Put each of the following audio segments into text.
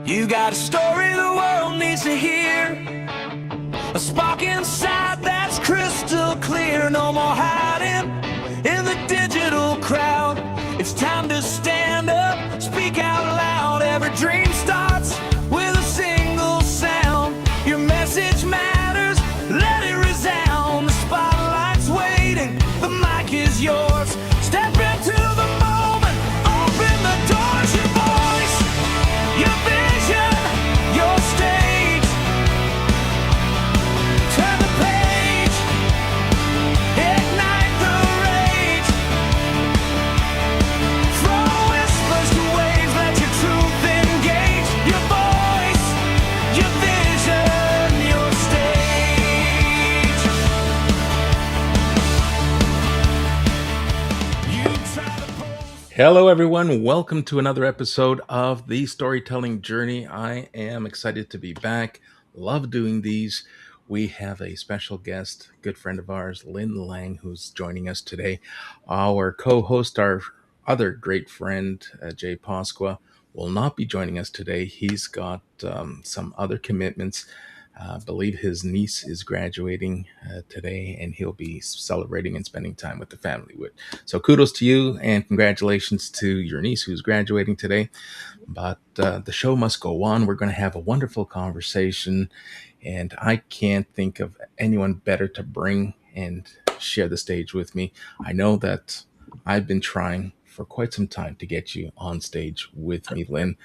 You got a story the world needs to hear, a spark inside that's crystal clear. No more hiding in the digital crowd. It's time to stand up, speak out loud. Every dream starts with a single sound. Your message matters, let it resound. The spotlight's waiting, the mic is yours. Step into the moment, open the doors. Your voice, your vision, your stage. Turn the page, ignite the rage. From whispers to waves, let your truth engage. Your voice, your vision, your stage. You try to pose. Hello, everyone. Welcome to another episode of the Storytelling Journey. I am excited to be back. Love doing these. We have a special guest, good friend of ours, Lynn Lang, who's joining us today. Our co-host, our other great friend, Jay Pasqua, will not be joining us today. He's got some other commitments. I believe his niece is graduating today, and he'll be celebrating and spending time with the family. So kudos to you, and congratulations to your niece who's graduating today. But the show must go on. We're going to have a wonderful conversation, and I can't think of anyone better to bring and share the stage with me. I know that I've been trying for quite some time to get you on stage with me, Lynn.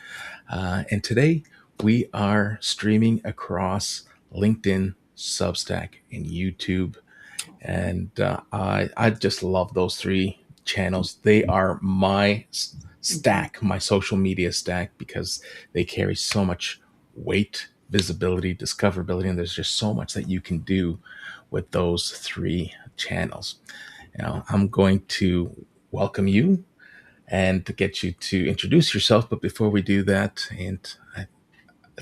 And today we are streaming across LinkedIn, Substack, and YouTube. And I just love those three channels. They are my stack, my social media stack, because they carry so much weight, visibility, discoverability, and there's just so much that you can do with those three channels. Now, I'm going to welcome you and to get you to introduce yourself. But before we do that, and I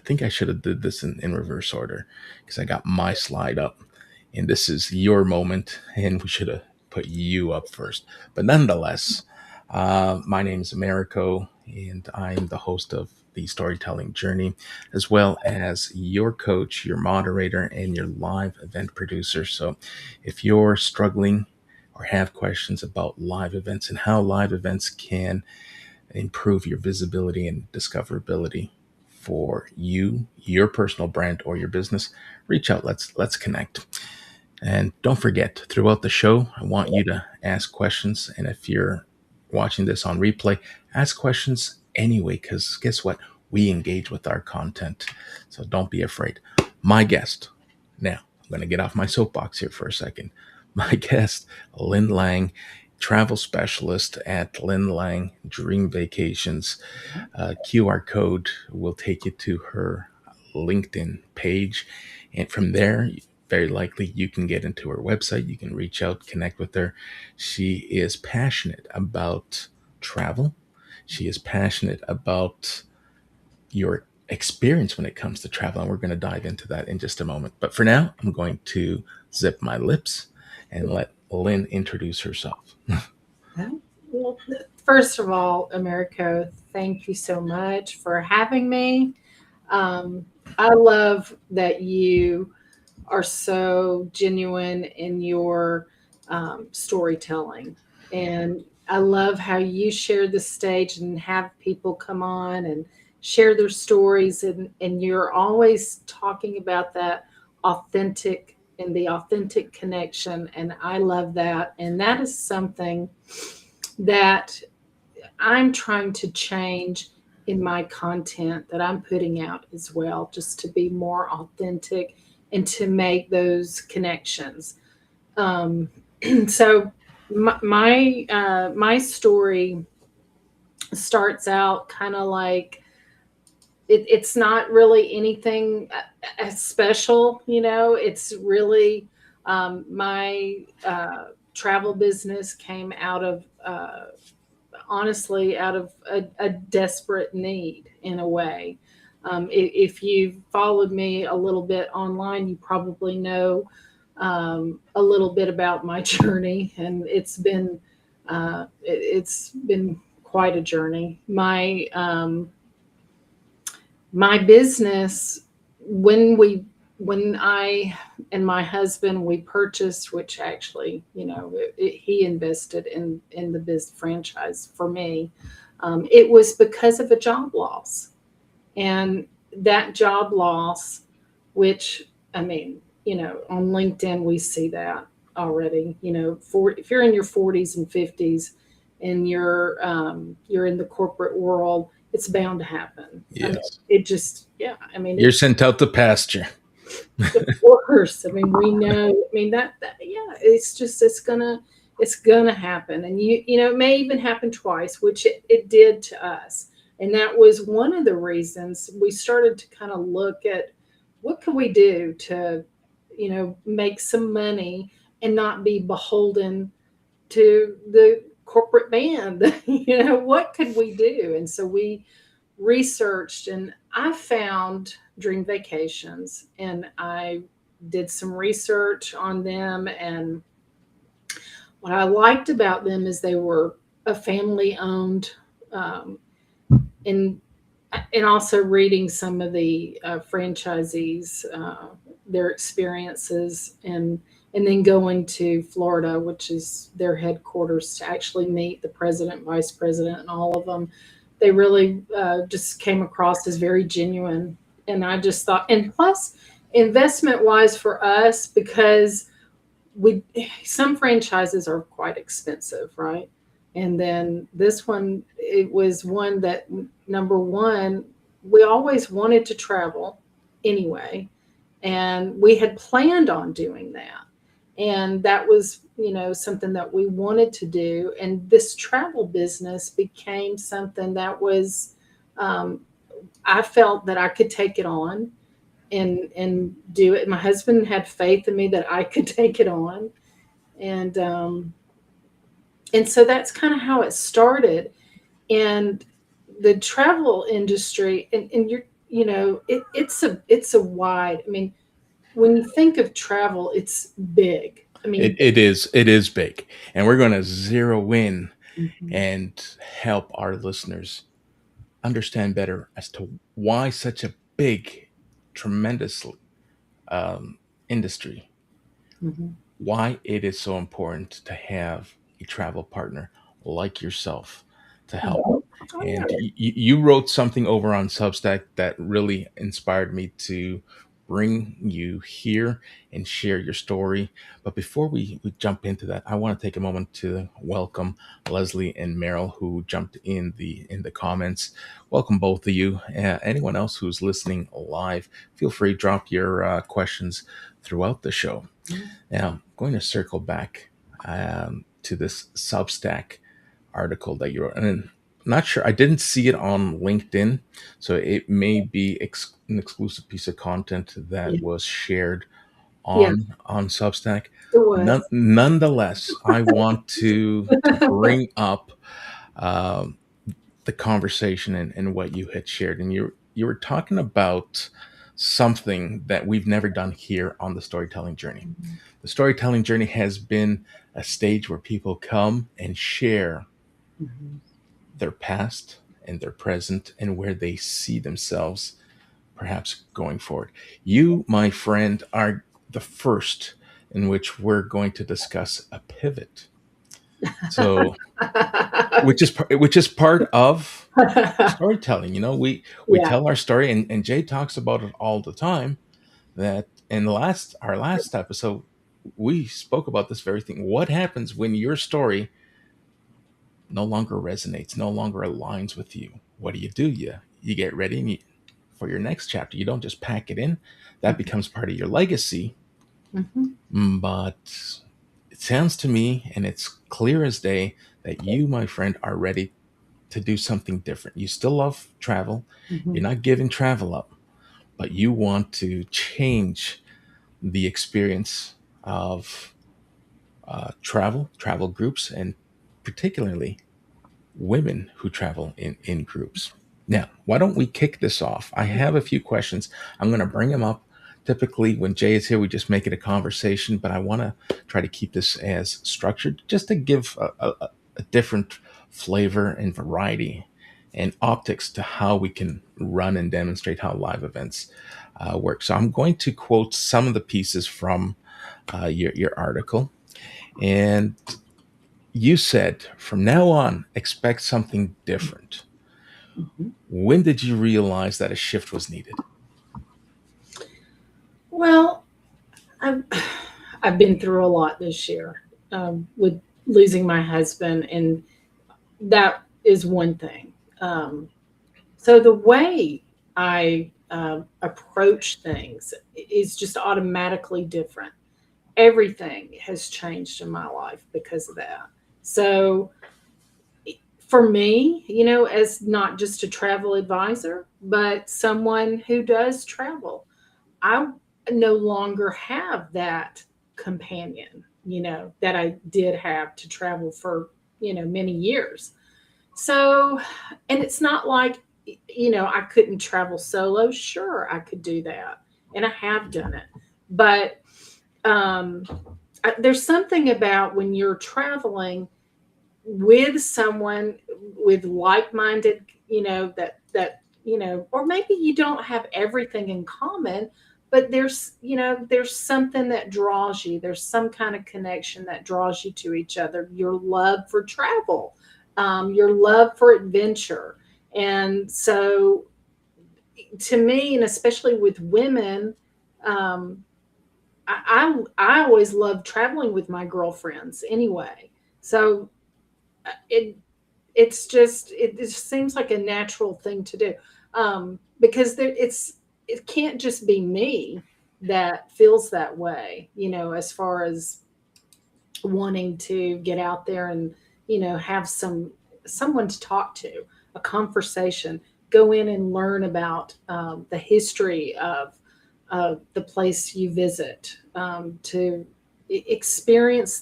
think I should have did this in reverse order because I got my slide up, and this is your moment, and we should have put you up first. But nonetheless, my name is Americo, and I'm the host of the Storytelling Journey, as well as your coach, your moderator, and your live event producer. So if you're struggling or have questions about live events and how live events can improve your visibility and discoverability for you, your personal brand, or your business, reach out. Let's connect. And don't forget, throughout the show, I want you to ask questions. And if you're watching this on replay, ask questions anyway, because guess what? We engage with our content. So don't be afraid. My guest, now, I'm going to get off my soapbox here for a second. My guest, Lynn Lang, travel specialist at Lynn Lang Dream Vacations. QR code will take you to her LinkedIn page. And from there, very likely you can get into her website. You can reach out, connect with her. She is passionate about travel. She is passionate about your experience when it comes to travel. And we're going to dive into that in just a moment. But for now, I'm going to zip my lips and let Lynn introduce herself. Well, first of all, Americo, thank you so much for having me. I love that you are so genuine in your storytelling. And I love how you share the stage and have people come on and share their stories. And you're always talking about that authentic and the authentic connection. And I love that. And that is something that I'm trying to change in my content that I'm putting out as well, just to be more authentic and to make those connections. Um, so my story starts out kind of like it's not really anything special, you know. It's really my travel business came out of honestly out of a desperate need in a way. If you've followed me a little bit online, you probably know a little bit about my journey, and it's been quite a journey. my business, when we when I and my husband we purchased, which actually, he invested in the biz franchise for me. It was because of a job loss, and that job loss, which, I mean, on LinkedIn we see that already. If you're in your 40s and 50s and you're in the corporate world, it's bound to happen. I mean, Yes. it just, yeah. I mean, You're sent out to pasture. of course. I mean, we know. I mean, that yeah. It's just it's gonna happen, and it may even happen twice, which it did to us. And that was one of the reasons we started to kind of look at what can we do to, make some money and not be beholden to the corporate band. What could we do? And so we researched, and I found Dream Vacations, and I did some research on them. And what I liked about them is they were a family owned, um, and also reading some of the franchisees, their experiences, and then going to Florida, which is their headquarters, to actually meet the president, vice president, and all of them. They really just came across as very genuine. And I just thought, and plus, investment wise for us, because we some franchises are quite expensive, right? And then this one, it was one that, number one, we always wanted to travel anyway, and we had planned on doing that. And that was, something that we wanted to do. And this travel business became something that was, um, I felt that I could take it on and do it. My husband had faith in me that I could take it on. And um, and so that's kind of how it started. And the travel industry, and it's a wide, I mean, when you think of travel, it's big. I mean, It is big, and we're going to zero in mhm, and help our listeners understand better as to why such a big, tremendous um, industry, mhm. why it is so important to have a travel partner like yourself to help. Oh, And yeah. you wrote something over on Substack that really inspired me to bring you here and share your story. But before we jump into that, I want to take a moment to welcome Leslie and Meryl, who jumped in the comments. Welcome both of you. Anyone else who's listening live, feel free to drop your questions throughout the show. Now, I'm going to circle back to this Substack article that you wrote. And I'm not sure, I didn't see it on LinkedIn, so it may be an exclusive piece of content that Yeah, was shared yeah, on Substack. it was. Nonetheless, I want to bring up um, the conversation and what you had shared, and you were talking about something that we've never done here on the storytelling journey. The storytelling journey has been a stage where people come and share Mhm. their past and their present and where they see themselves perhaps going forward. You, my friend, are the first in which we're going to discuss a pivot. So, which is part of storytelling. We Yeah. tell our story, and Jay talks about it all the time. That in the last our last episode, we spoke about this very thing. What happens when your story no longer resonates, no longer aligns with you? What do? You get ready for your next chapter. You don't just pack it in. That becomes part of your legacy. Mhm, But it sounds to me, and it's clear as day, that you, my friend, are ready to do something different. You still love travel. You're mhm, not giving travel up, but you want to change the experience of travel groups, and particularly women who travel in groups. Now, why don't we kick this off? I have a few questions. I'm going to bring them up. Typically, when Jay is here, we just make it a conversation, but I want to try to keep this as structured just to give a different flavor and variety and optics to how we can run and demonstrate how live events work. So I'm going to quote some of the pieces from your article. And you said, from now on, expect something different. Mhm. When did you realize that a shift was needed? Well, I've, I've been through a lot this year with losing my husband, and that is one thing. So the way I approach things is just automatically different. Everything has changed in my life because of that. So for me, as not just a travel advisor, but someone who does travel, I no longer have that companion, that I did have to travel for, many years. So, and it's not like, I couldn't travel solo. Sure, I could do that. And I have done it. But um, there's something about when you're traveling with someone with like-minded, or maybe you don't have everything in common, but there's something that draws you. There's some kind of connection that draws you to each other. Your love for travel, your love for adventure. And so to me, and especially with women, um, I always loved traveling with my girlfriends anyway. So it it just seems like a natural thing to do, because it can't just be me that feels that way, as far as wanting to get out there and have someone to talk to, a conversation, go in and learn about the history of the place you visit, to experience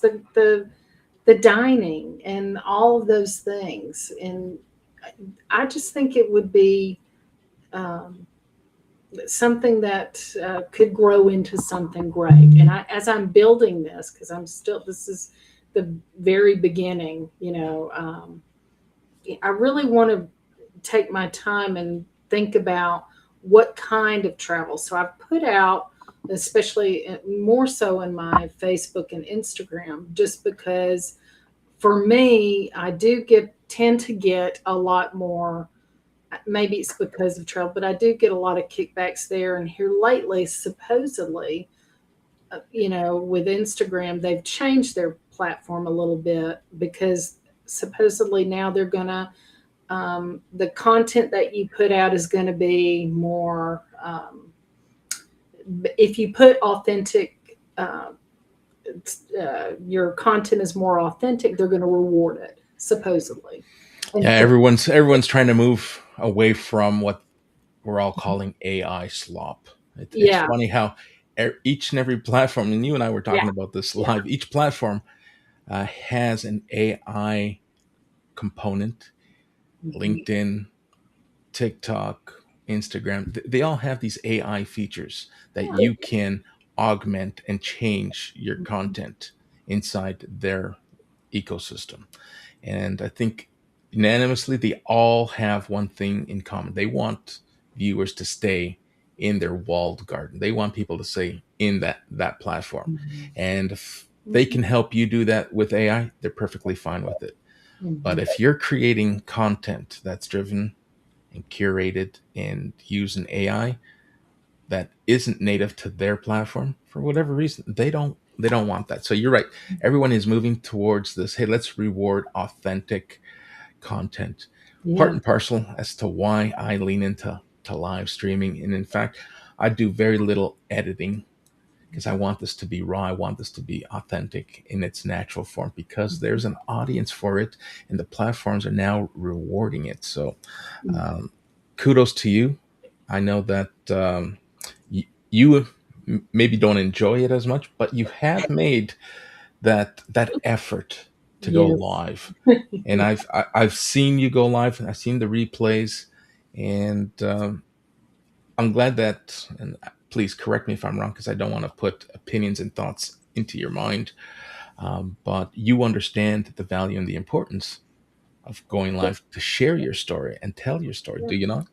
the dining and all of those things. And I just think it would be um, something that could grow into something great. And as I'm building this, because this is the very beginning, I really want to take my time and think about what kind of travel. So I've put out, especially more so in my Facebook and Instagram, just because for me, I do tend to get a lot more. Maybe it's because of travel, but I do get a lot of kickbacks there. And here lately, supposedly, with Instagram, they've changed their platform a little bit because supposedly now they're gonna the content that you put out is going to be more. If you put authentic. Your content is more authentic, they're going to reward it supposedly. Yeah, And so, everyone's trying to move away from what we're all calling AI slop. It's yeah, funny how each and every platform, and you and I were yeah, talking about this yeah. live, each platform has an AI component. Mhm. LinkedIn, TikTok, Instagram, they all have these AI features that you can augment and change your content inside their ecosystem. And I think unanimously, they all have one thing in common. They want viewers to stay in their walled garden. They want people to stay in that platform. Mhm. And if they can help you do that with AI, they're perfectly fine with it. But Mhm. if you're creating content that's driven and curated and using AI that isn't native to their platform for whatever reason, they don't want that. So you're right. Everyone is moving towards this. Hey, let's reward authentic content. Part Yeah. and parcel as to why I lean into live streaming. And in fact, I do very little editing because I want this to be raw. I want this to be authentic in its natural form because there's an audience for it, and the platforms are now rewarding it. So, um, kudos to you. I know that you maybe don't enjoy it as much, but you have made that effort to go Yes. live. And I've seen you go live. I've seen the replays, and I'm glad that. And please correct me if I'm wrong, because I don't want to put opinions and thoughts into your mind. But you understand the value and the importance of going live to share your story and tell your story. Yeah. Do you not?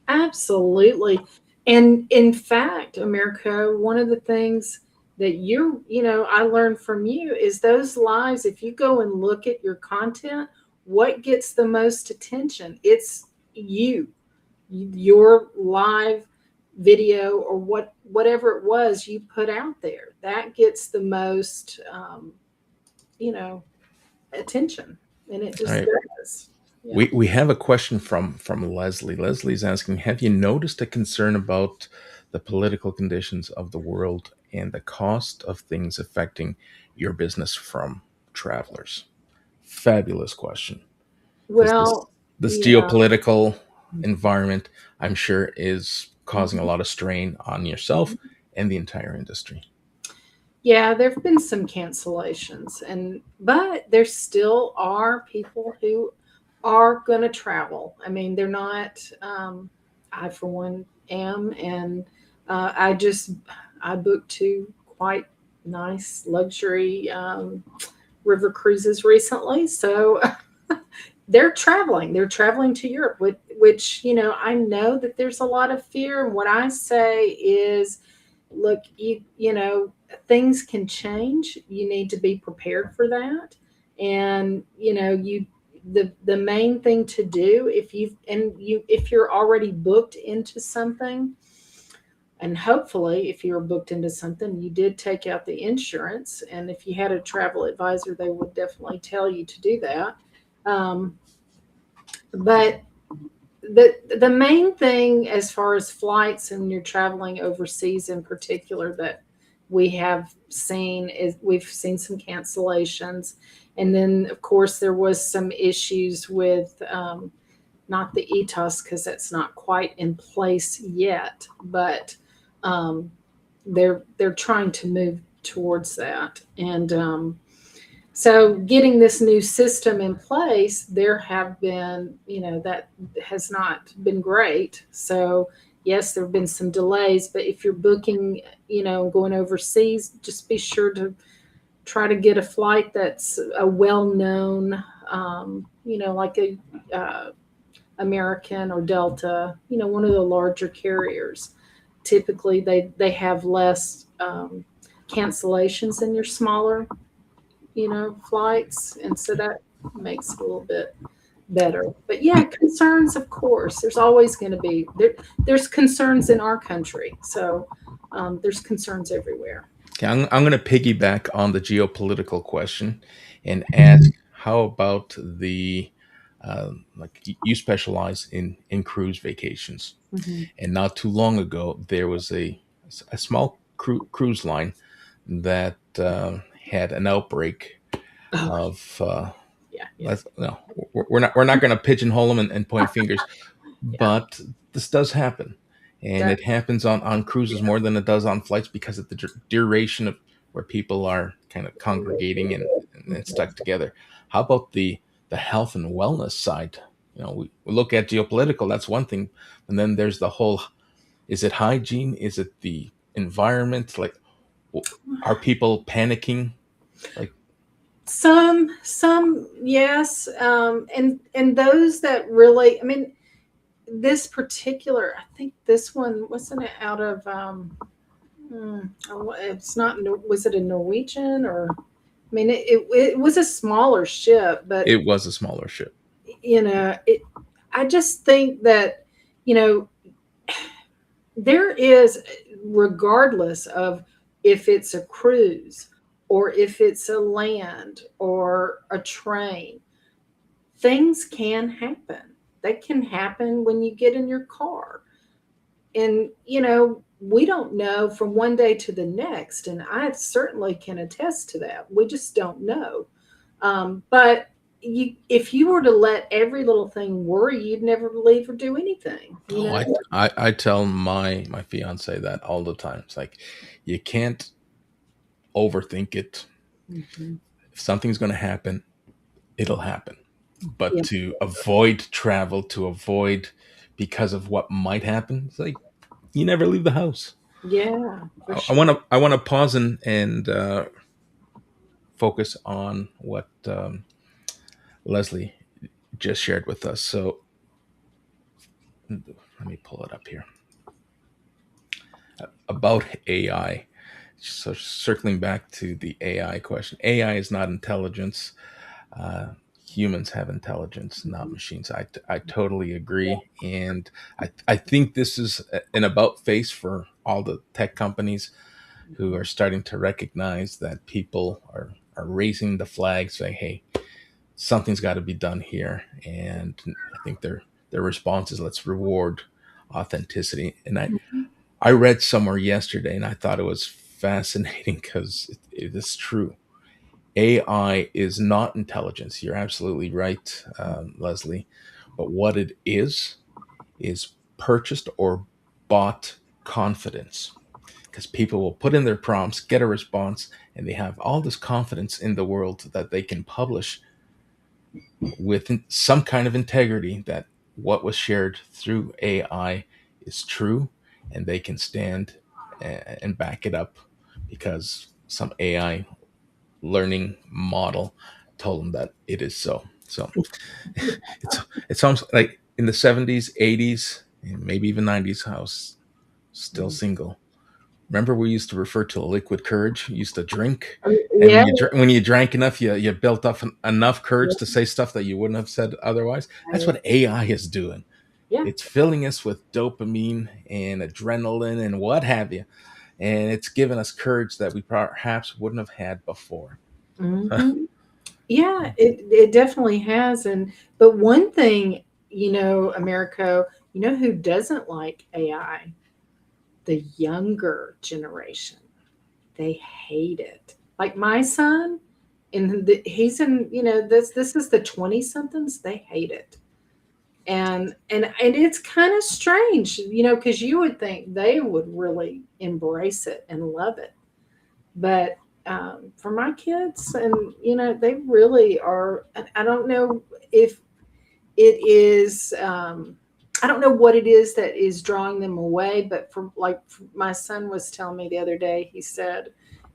Absolutely. And in fact, America, one of the things that I learned from you is those lives, if you go and look at your content, what gets the most attention? It's you, your live video or whatever it was you put out there. That gets the most, you know, attention. And it All just right. does. Yeah. We have a question from Leslie. Leslie's asking, have you noticed a concern about the political conditions of the world and the cost of things affecting your business from travelers? Fabulous question. Because Well, this yeah. geopolitical environment, I'm sure, is causing a lot of strain on yourself and the entire industry. Yeah, there have been some cancellations, but there still are people who are going to travel. I mean, they're not. I for one am, and I booked two quite nice luxury river cruises recently. So they're traveling. They're traveling to Europe, which I know that there's a lot of fear. And what I say is, look, things can change. You need to be prepared for that. And the main thing to do, if you're already booked into something, and hopefully if you're booked into something, you did take out the insurance. And if you had a travel advisor, they would definitely tell you to do that. um, but the main thing as far as flights and you're traveling overseas in particular that we have seen is we've seen some cancellations. And then of course there was some issues with not the ETOS because that's not quite in place yet, but they're trying to move towards that. And so getting this new system in place, there have been, that has not been great. So yes, there have been some delays, but if you're booking, going overseas, just be sure to try to get a flight that's a well-known, like a American or Delta, one of the larger carriers. Typically, they have less cancellations than your smaller flights. And so that makes it a little bit better. But yeah, concerns, of course, there's always going to be there's concerns in our country. So there's concerns everywhere. Okay, I'm going to piggyback on the geopolitical question and ask, how about the like you specialize in cruise vacations, Mm-hmm. and not too long ago there was a small cruise line that had an outbreak Oh, of yeah, yeah, no, we're not going to pigeonhole them and point fingers, yeah. but this does happen, and That, it happens on cruises yeah. more than it does on flights because of the duration of where people are kind of congregating and stuck together. How about the health and wellness side? We look at geopolitical, that's one thing, and then there's the whole, is it hygiene, is it the environment, like are people panicking, like Some, yes, and those that really, I mean, this particular, I think this one wasn't it out of, it's not, was it a Norwegian or, I mean, it was a smaller ship, but it was a smaller ship? it. I just think that you know there is, regardless of if it's a cruise or if it's a land or a train, things can happen. They can happen when you get in your car. And, we don't know from one day to the next. And I certainly can attest to that. We just don't know. But if you were to let every little thing worry, you'd never leave or do anything, Oh, I tell my fiance that all the time. It's like, you can't overthink it. Mhm. If something's going to happen, it'll happen. But Yeah. to avoid travel, to avoid because of what might happen, it's like you never leave the house. Yeah, for I sure. want to I want to pause and focus on what Leslie just shared with us. So let me pull it up here about AI. So circling back to the AI question, AI is not intelligence. Uh, Humans have intelligence, not machines. I totally agree, and I think this is an about face for all the tech companies who are starting to recognize that people are raising the flag, saying, "Hey, something's got to be done here." And I think their response is, "Let's reward authenticity." And I read somewhere yesterday, and I thought it was fascinating because it is true. AI is not intelligence. You're absolutely right, Leslie. But what it is purchased or bought confidence, because people will put in their prompts, get a response, and they have all this confidence in the world that they can publish with some kind of integrity that what was shared through AI is true, and they can stand and back it up because some AI learning model told them that it is so. So it's almost like in the 70s, 80s, and maybe even 90s, I was still single. Remember, we used to refer to liquid courage. You used to drink, and Yeah. when you drank enough, you built up enough courage to say stuff that you wouldn't have said otherwise. That's what AI is doing. Yeah. It's filling us with dopamine and adrenaline and what have you, and it's given us courage that we perhaps wouldn't have had before. Hmm. Yeah, it definitely has. And but one thing, Americo, who doesn't like AI? The younger generation. They hate it. Like my son, and he's in, this is the 20 somethings. They hate it. And it's kind of strange, because you would think they would really embrace it and love it. But for my kids, and they really are. I don't know if it is. I don't know what it is that is drawing them away. But my son was telling me the other day, he said,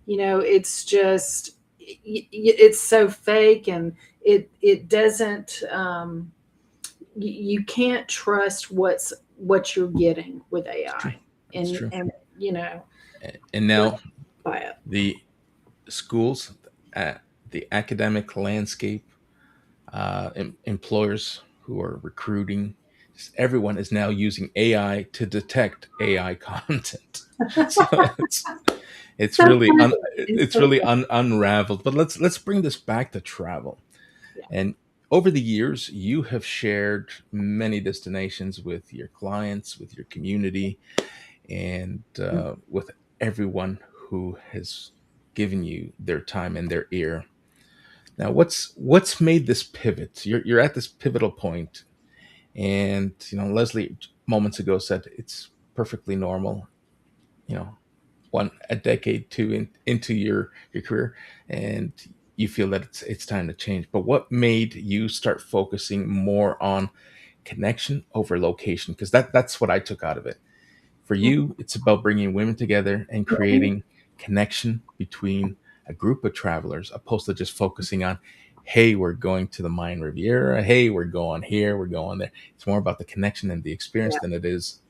it's just it's so fake, and it doesn't. You can't trust what you're getting with It's true. AI, It's and true. and you know And now by it. the schools, uh, the academic landscape, employers who are recruiting, everyone is now using AI to detect AI content. So it's So really funny. It's it's so really funny. unraveled. But let's bring this back to travel. Yeah. And over the years, you have shared many destinations with your clients, with your community, and with everyone who has given you their time and their ear. Now, what's made this pivot? You're at this pivotal point, and Leslie moments ago said it's perfectly normal. You know, one a decade two into your career, and you feel that it's time to change. But what made you start focusing more on connection over location? Because that's what I took out of it. For you, it's about bringing women together and creating connection between a group of travelers, opposed to just focusing on, hey, we're going to the Mayan Riviera, hey, we're going here, we're going there. It's more about the connection and the experience Yeah. than it is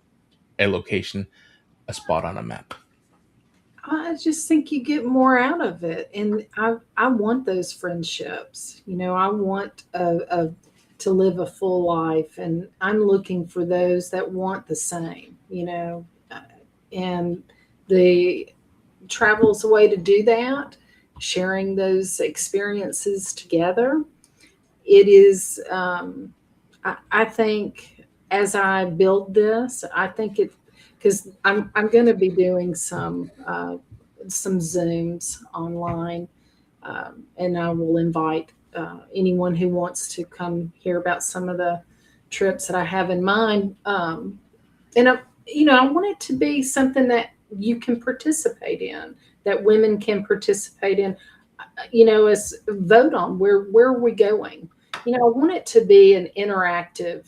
a location, a spot on a map. I just think you get more out of it, and I want those friendships. I want to live a full life, and I'm looking for those that want the same. And the travel's a way to do that. Sharing those experiences together. It is. I think as I build this, I think it because I'm going to be doing some Zooms online, and I will invite anyone who wants to come hear about some of the trips that I have in mind. And I want it to be something that you can participate in, that women can participate in. As vote on where are we going. I want it to be an interactive,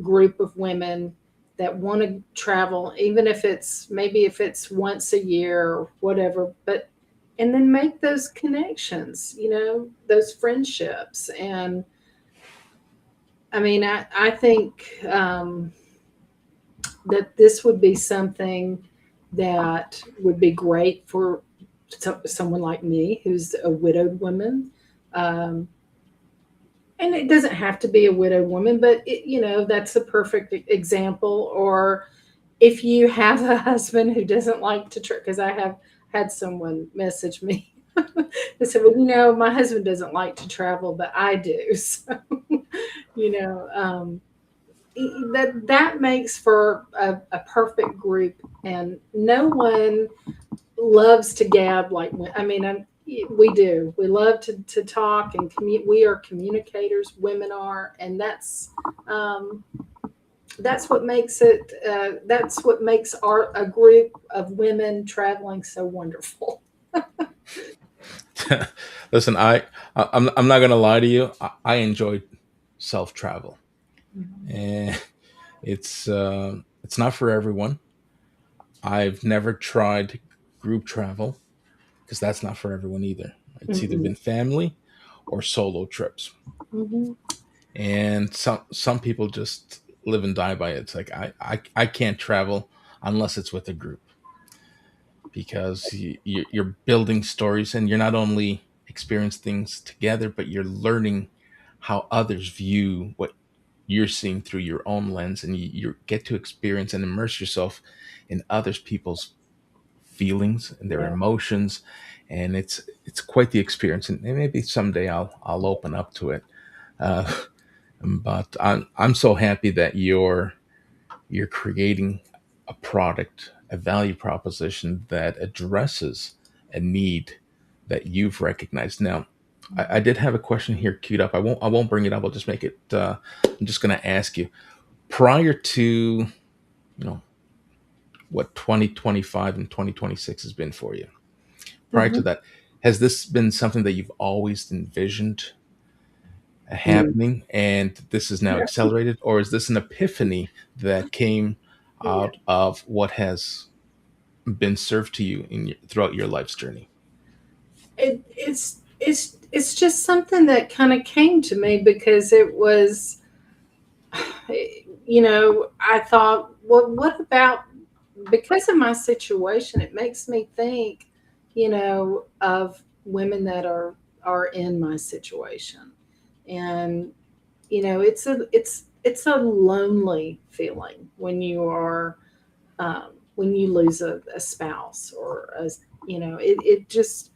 group of women that want to travel, even if it's once a year or whatever, but and then make those connections, those friendships, and I mean, I think that this would be something that would be great for someone like me who's a widowed woman. Um, and it doesn't have to be a widowed woman, but that's a perfect example. Or if you have a husband who doesn't like to trip, because I have had someone message me. They said, well, my husband doesn't like to travel, but I do. So, you know, that makes for a perfect group. And no one loves to gab like, I mean, we do. We love to talk and we are communicators. Women are, and um, that's what makes it. That's what makes a group of women traveling so wonderful. Listen, I'm not gonna lie to you. I enjoy self travel, and it's not for everyone. I've never tried group travel because that's not for everyone either. It's either Mm-mm. been family or solo trips, Mhm. and some people just live and die by it. It's like I can't travel unless it's with a group because you're building stories and you're not only experiencing things together, but you're learning how others view what you're seeing through your own lens, and you get to experience and immerse yourself in others people's feelings and their Yeah. emotions, and it's quite the experience. And maybe someday I'll open up to it. Uh, but I'm so happy that you're creating a product, a value proposition that addresses a need that you've recognized. Now, I did have a question here queued up. I won't bring it up. I'll just make it. I'm just going to ask you prior to know what 2025 and 2026 has been for you. Prior to Mhm. that, has this been something that you've always envisioned Mm. happening and this is now accelerated, or is this an epiphany that came Yeah. out of what has been served to you throughout your life's journey? It's just something that kind of came to me because it was, I thought, well, what about, because of my situation, it makes me think, of women that are in my situation. And it's a lonely feeling when you are, when you lose a spouse, or it just,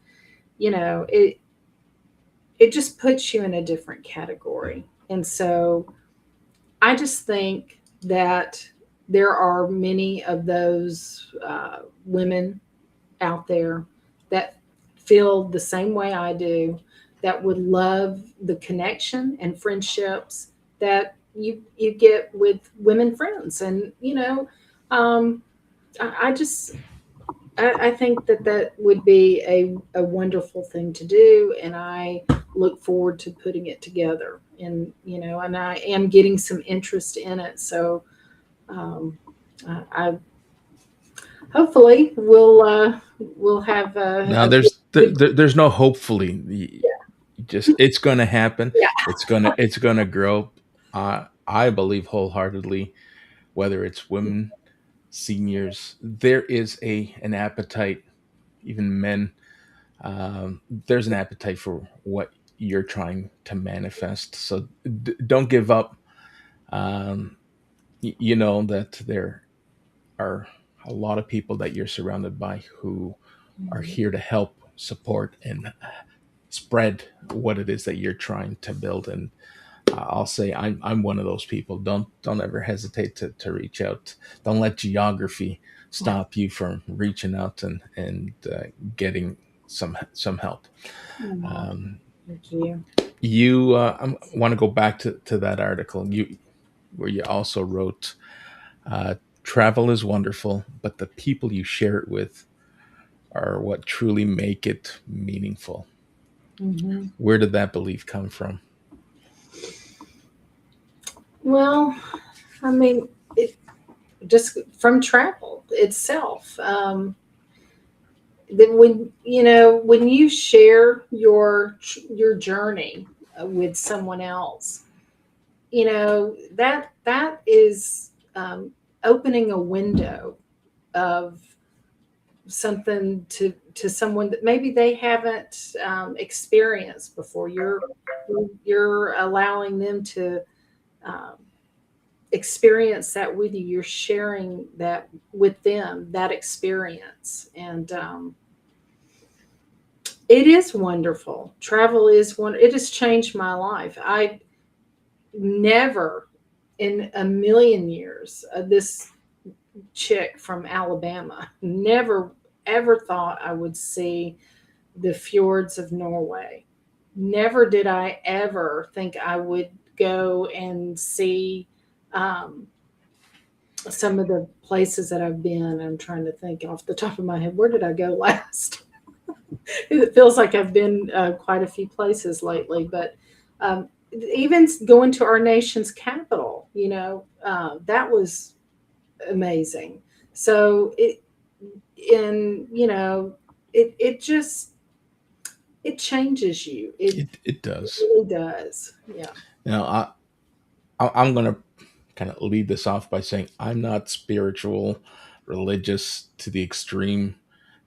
it just puts you in a different category. And so I just think that there are many of those women out there that feel the same way I do, that would love the connection and friendships that you get with women friends. And um, I just I think that would be a wonderful thing to do, and I look forward to putting it together. And I am getting some interest in it. So I hopefully we'll have Now a good, good there's no hopefully. Just it's going to happen. yeah. It's going to grow. I believe wholeheartedly, whether it's women, seniors, there is an appetite, even men. There's an appetite for what you're trying to manifest. So don't give up. Um, you know that there are a lot of people that you're surrounded by who are here to help, support, and spread what it is that you're trying to build. And I'll say I'm one of those people. Don't ever hesitate to reach out. Don't let geography stop you from reaching out and getting some help. Oh, Um, thank you. you I want to go back to that article you where you also wrote, travel is wonderful, but the people you share it with are what truly make it meaningful. Hmm. Where did that belief come from? Well, I mean, it just from travel itself. Then when you share your journey with someone else, that is opening a window of something to someone that maybe they haven't experienced before. You're allowing them to um, experience that with you. You're sharing that with them, that experience, and it is wonderful. Travel is one. It has changed my life. I never in a million years, this chick from Alabama, never ever thought I would see the fjords of Norway. Never did I ever think I would go and see um, some of the places that I've been. I'm trying to think off the top of my head. Where did I go last? It feels like I've been quite a few places lately, but even going to our nation's capital, that was amazing. So and it just it changes you. It does. Really does. Yeah. Now, I'm going to kind of lead this off by saying I'm not spiritual, religious to the extreme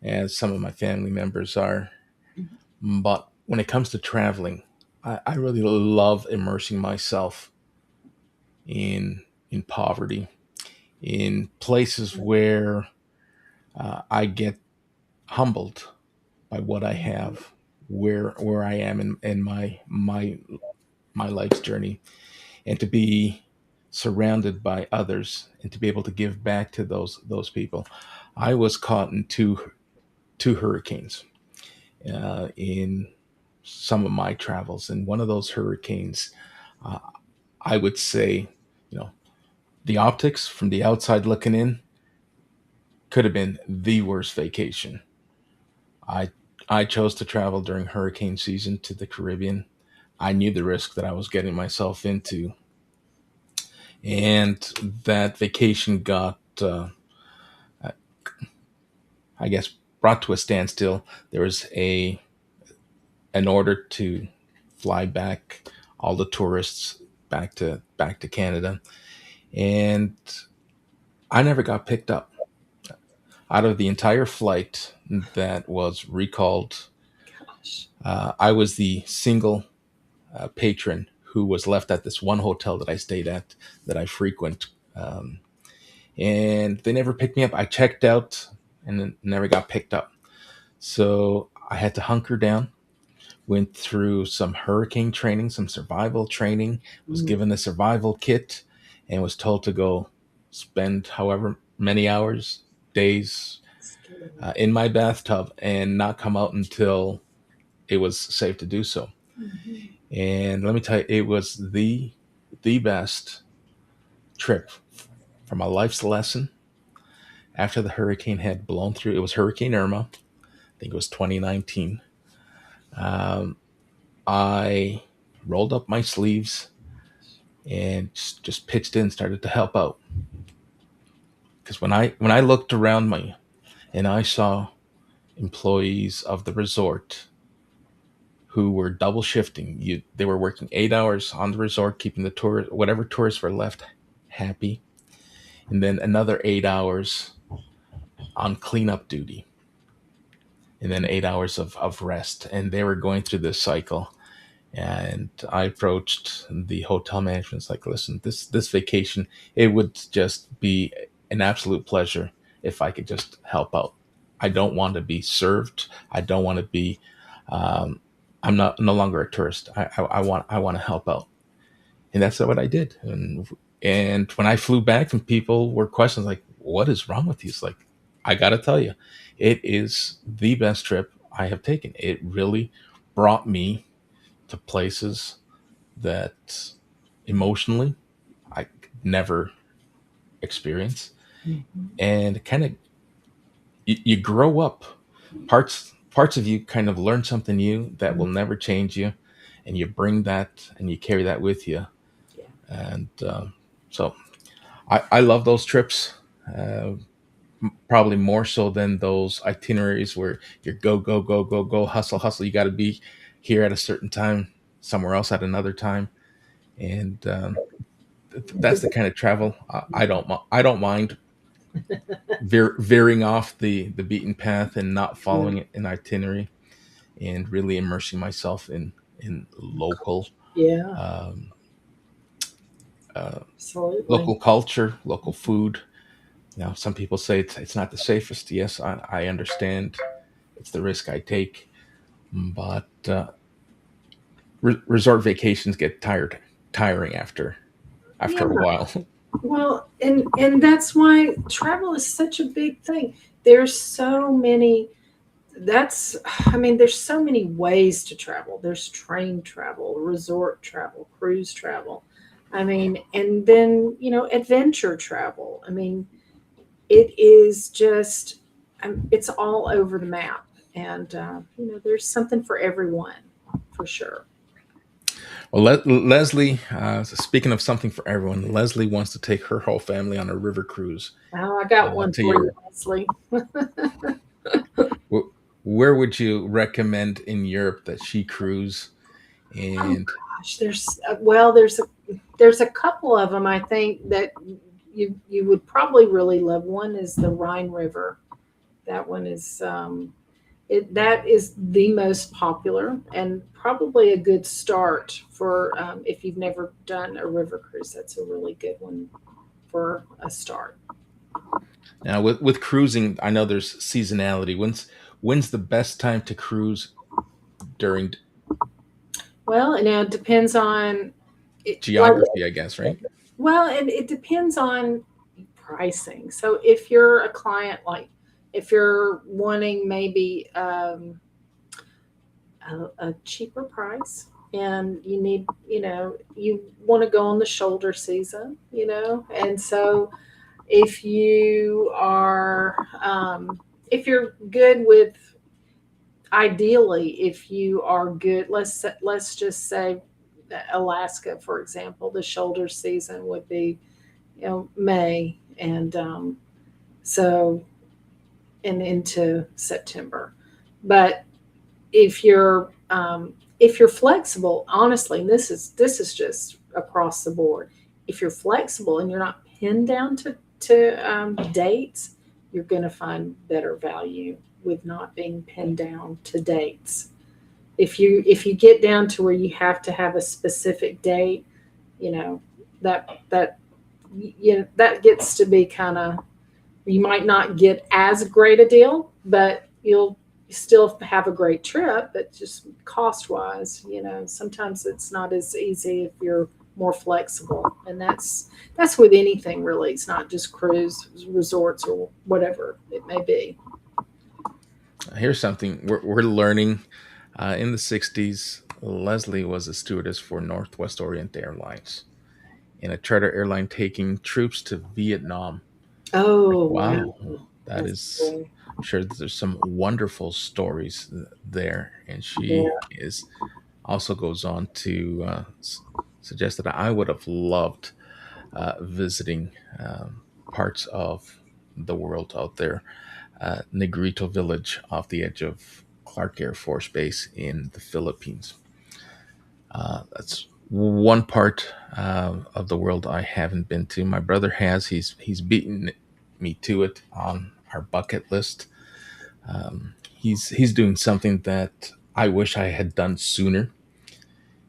as some of my family members are. But when it comes to traveling, I really love immersing myself in poverty, in places where I get humbled by what I have, where I am in my life's journey, and to be surrounded by others and to be able to give back to those people. I was caught in two hurricanes in some of my travels, and one of those hurricanes, uh, I would say, you know, the optics from the outside looking in could have been the worst vacation. I I chose to travel during hurricane season to the Caribbean. I knew the risk that I was getting myself into, and that vacation got, I guess, brought to a standstill. There was a an order to fly back all the tourists back to Canada, and I never got picked up. Out of the entire flight that was recalled, Gosh. I was the single patron who was left at this one hotel that I stayed at, that I frequent. And they never picked me up. I checked out and then never got picked up. So I had to hunker down, went through some hurricane training, some survival training, was Mm. given a survival kit, and was told to go spend however many hours, days Scary. in my bathtub and not come out until it was safe to do so. Mhm. And let me tell you, it was the best trip for my life's lesson. After the hurricane had blown through, it was Hurricane Irma. I think it was 2019. Um, I rolled up my sleeves and just pitched in, started to help out. Because when I looked around me and I saw employees of the resort who were double shifting, they were working 8 hours on the resort, keeping the whatever tourists were left happy, and then another 8 hours on cleanup duty, and then 8 hours of rest, and they were going through this cycle. And I approached the hotel management. It's like, listen, this vacation, it would just be an absolute pleasure if I could just help out. I don't want to be served. I don't want to be. Um, I'm not no longer a tourist. I want to help out, and that's what I did. And when I flew back, and people were questions like, "What is wrong with you?" It's like, I got to tell you, it is the best trip I have taken. It really brought me to places that emotionally I could never experience, Mhm. and kind of you grow up. Parts of you kind of learn something new that will never change you, and you bring that and you carry that with you. Yeah. And so I love those trips. Uh, Probably more so than those itineraries where you're go go go go go hustle hustle. You got to be here at a certain time, somewhere else at another time, and that's the kind of travel I don't mind veering off the beaten path and not Yeah, following an itinerary and really immersing myself in yeah, um, absolutely. local culture, local food. Now, some people say it's not the safest. Yes, I understand. It's the risk I take, but resort vacations get tiring after Yeah. a while. Well, and that's why travel is such a big thing. There's so many that's I mean, there's so many ways to travel. There's train travel, resort travel, cruise travel. I mean, and then, adventure travel. I mean, it is just it's all over the map. And there's something for everyone, for sure. Well, Leslie, speaking of something for everyone, Leslie wants to take her whole family on a river cruise Oh, I got one to for you, Europe. Leslie. Where would you recommend in Europe that she cruise? Oh And gosh, there's a couple of them I think that you would probably really love. One is the Rhine River. That one is that is the most popular and probably a good start for if you've never done a river cruise. That's a really good one for a start. now with cruising, I know there's seasonality. When's the best time to cruise during Well, it depends on it. geography? I guess, right? Well, and it depends on pricing. So if you're a client, like if you're wanting maybe a cheaper price and you need, you want to go on the shoulder season, and so if you are, if you're good with, ideally, if you are good, let's just say Alaska, for example, the shoulder season would be, May and so and into September. But if you're flexible, honestly, and this is just across the board. If you're flexible and you're not pinned down to dates, you're going to find better value with not being pinned down to dates. If you get down to where you have to have a specific date, you know that that gets to be kind of, you might not get as great a deal, but you'll still have a great trip. But just cost wise, sometimes it's not as easy if you're more flexible, and that's with anything really. It's not just cruise resorts or whatever it may be. Here's something we're learning. In the 60s, Leslie was a stewardess for Northwest Orient Airlines in a charter airline taking troops to Vietnam. Like, Oh wow, wow, that that's is, cool. I'm sure that there's some wonderful stories there. And she Yeah. is also goes on to suggest that I would have loved visiting parts of the world out there. Negrito Village off the edge of Clark Air Force Base in the Philippines. That's one part of the world I haven't been to. My brother has. He's beaten me to it on our bucket list. He's doing something that I wish I had done sooner.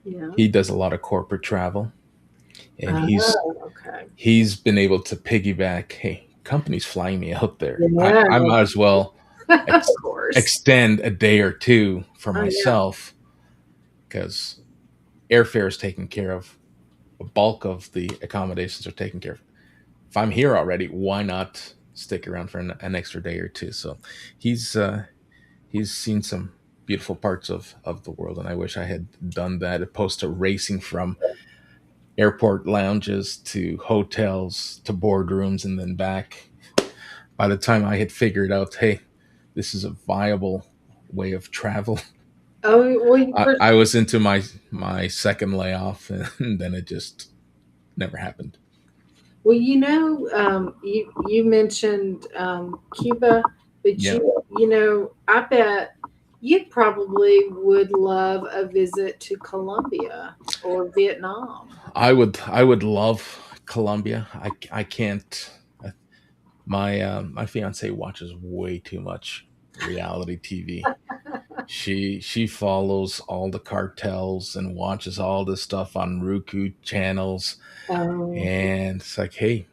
Yeah. He does a lot of corporate travel, and Oh, okay. he's been able to piggyback. Hey, company's flying me out there. Yeah. I might as well Of ex- course. extend a day or two for Oh yeah. myself because airfare is taken care of. A bulk of the accommodations are taken care of. If I'm here already, why not stick around for an extra day or two? So he's he's seen some beautiful parts of the world, and I wish I had done that, opposed to racing from airport lounges to hotels to boardrooms and then back. By the time I had figured out, hey, this is a viable way of travel, Oh well, I was into my second layoff, and then it just never happened. you mentioned Cuba, but Yeah, I bet you probably would love a visit to Colombia or Vietnam. I would love Colombia. I can't. My fiance watches way too much reality TV. She follows all the cartels and watches all this stuff on Roku channels, Um, and it's like, hey,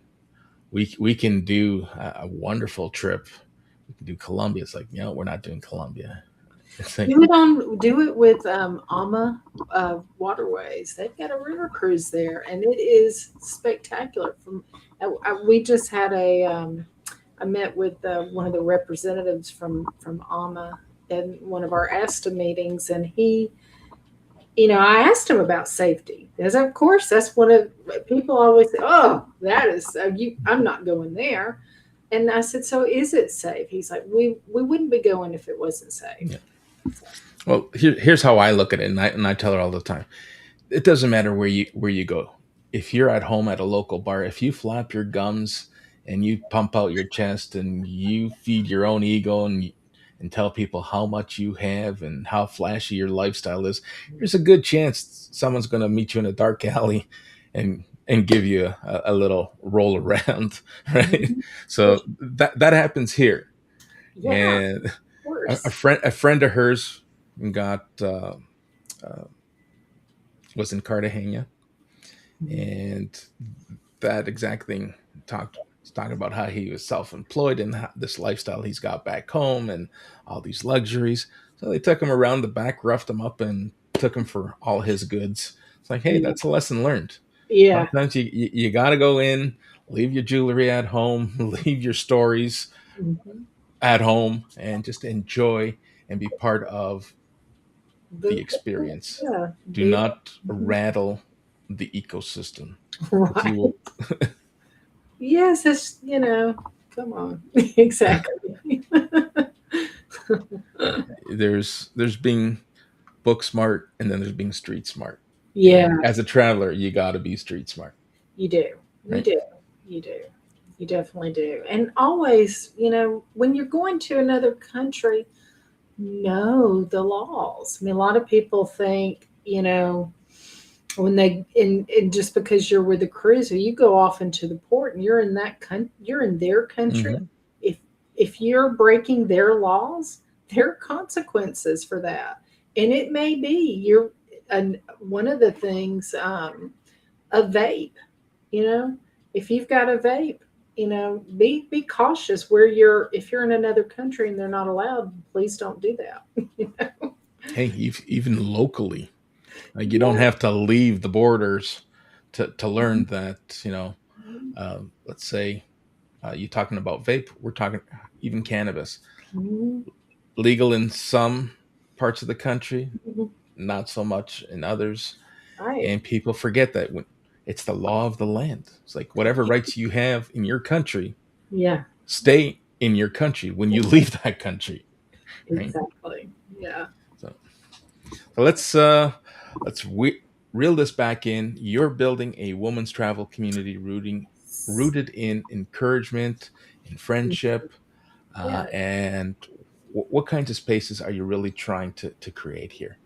we can do a wonderful trip. We can do Colombia. It's like, no, we're not doing Colombia. It's like, do it with Ama Waterways. They've got a river cruise there, and it is spectacular. We just had I met with one of the representatives from AMA in one of our ASTA meetings, and I asked him about safety because, of course, that's one of people always say, "Oh, that is I'm not going there." And I said, "So is it safe?" He's like, "We wouldn't be going if it wasn't safe." yeah. Well, here's how I look at it, and I tell her all the time. It doesn't matter where you go. If you're at home at a local bar, if you flap your gums and you pump out your chest and you feed your own ego and tell people how much you have and how flashy your lifestyle is, there's a good chance someone's going to meet you in a dark alley and give you a little roll around, right? Mhm. For So that happens here. Yeah, of And course. a friend of hers got uh, was in Cartagena, Mhm. and that exact thing he's talking about how he was self-employed and how, this lifestyle he's got back home and all these luxuries. So they took him around the back, roughed him up, and took him for all his goods. It's like, hey, Yeah, that's a lesson learned. yeah. Sometimes you got to go in, leave your jewelry at home, leave your stories Mhm. at home, and just enjoy and be part of the The, experience. yeah, Do be not mhm. rattle the ecosystem because you Right. will. Yes, come on. Exactly. There's being book smart and then there's being street smart. Yeah, And as a traveler, you got to be street smart, you do. You right? do. You do. You definitely do. And always, when you're going to another country, know the laws. I mean, a lot of people think, when and just because you're with a cruiser, you go off into the port and you're in their country. Hmm. If you're breaking their laws, there are consequences for that. And it may be and one of the things, a vape, you know, if you've got a vape, be cautious where if you're in another country and they're not allowed, please don't do that. Hey, even locally, like you don't Yeah. have to leave the borders to Mhm. learn that. Let's say you're talking about vape. We're talking even cannabis, Mhm. legal in some parts of the country, Mhm. not so much in others. Right. And people forget that when it's the law of the land. It's like whatever rights you have in your country Yeah, stay in your country when you leave that country, right? exactly. Yeah. So, so let's reel this back in. You're building a woman's travel community rooted in encouragement and friendship, Yeah. and what kinds of spaces are you really trying to create here?